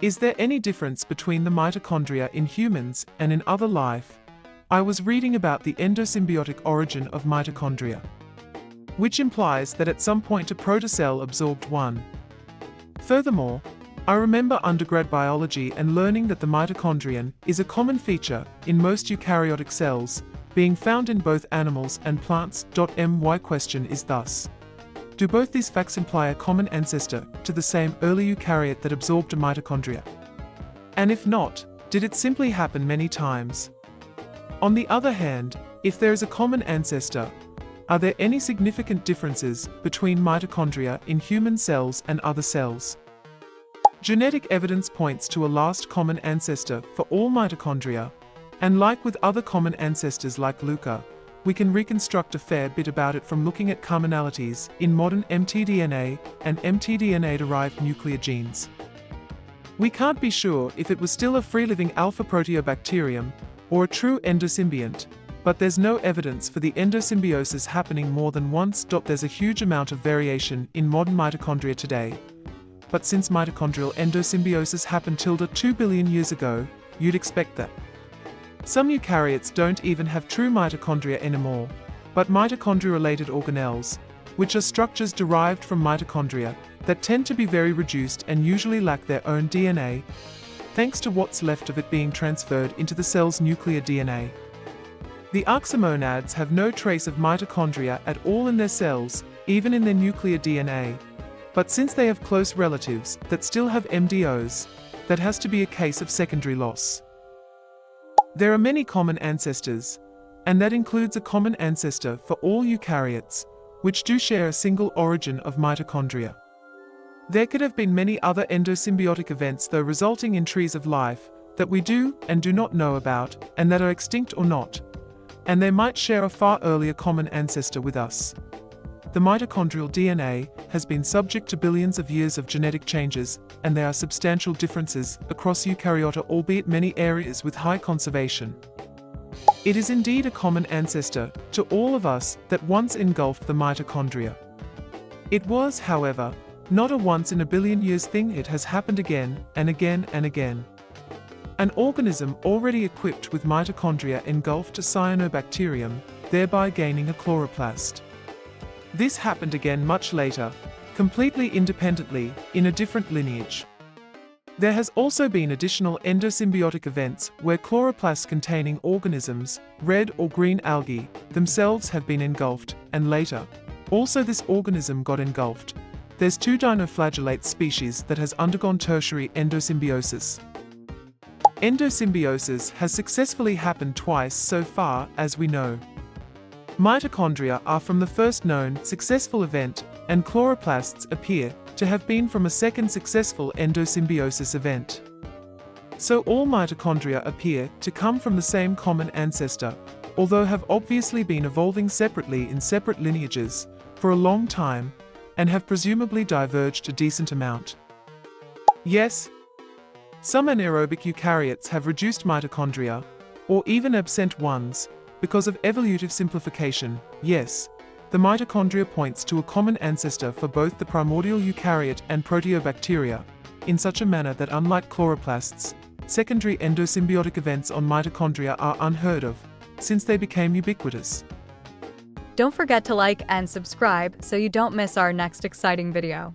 Is there any difference between the mitochondria in humans and in other life? I was reading about the endosymbiotic origin of mitochondria, which implies that at some point a protocell absorbed one. Furthermore, I remember undergrad biology and learning that the mitochondrion is a common feature in most eukaryotic cells, being found in both animals and plants. My question is thus: do both these facts imply a common ancestor to the same early eukaryote that absorbed a mitochondria? And if not, did it simply happen many times? On the other hand, if there is a common ancestor, are there any significant differences between mitochondria in human cells and other cells? Genetic evidence points to a last common ancestor for all mitochondria, and like with other common ancestors like LUCA, we can reconstruct a fair bit about it from looking at commonalities in modern mtDNA and mtDNA-derived nuclear genes. We can't be sure if it was still a free-living alpha proteobacterium or a true endosymbiont, but there's no evidence for the endosymbiosis happening more than once. There's a huge amount of variation in modern mitochondria today, but since mitochondrial endosymbiosis happened 2 billion years ago, you'd expect that. Some eukaryotes don't even have true mitochondria anymore, but mitochondria-related organelles, which are structures derived from mitochondria that tend to be very reduced and usually lack their own DNA, thanks to what's left of it being transferred into the cell's nuclear DNA. The arximonads have no trace of mitochondria at all in their cells, even in their nuclear DNA. But since they have close relatives that still have MDOs, that has to be a case of secondary loss. There are many common ancestors, and that includes a common ancestor for all eukaryotes, which do share a single origin of mitochondria. There could have been many other endosymbiotic events though resulting in trees of life that we do and do not know about, and that are extinct or not, and they might share a far earlier common ancestor with us. The mitochondrial DNA has been subject to billions of years of genetic changes, and there are substantial differences across eukaryota, albeit many areas with high conservation. It is indeed a common ancestor to all of us that once engulfed the mitochondria. It was, however, not a once in a billion years thing. It has happened again and again and again. An organism already equipped with mitochondria engulfed a cyanobacterium, thereby gaining a chloroplast. This happened again much later, completely independently, in a different lineage. There has also been additional endosymbiotic events where chloroplast-containing organisms, red or green algae, themselves have been engulfed, and later, also this organism got engulfed. There's 2 dinoflagellate species that has undergone tertiary endosymbiosis. Endosymbiosis has successfully happened twice so far as we know. Mitochondria are from the first known successful event, and chloroplasts appear to have been from a second successful endosymbiosis event. So all mitochondria appear to come from the same common ancestor, although have obviously been evolving separately in separate lineages for a long time, and have presumably diverged a decent amount. Yes, some anaerobic eukaryotes have reduced mitochondria, or even absent ones, because of evolutive simplification. Yes, the mitochondria points to a common ancestor for both the primordial eukaryote and proteobacteria, in such a manner that unlike chloroplasts, secondary endosymbiotic events on mitochondria are unheard of, since they became ubiquitous. Don't forget to like and subscribe so you don't miss our next exciting video.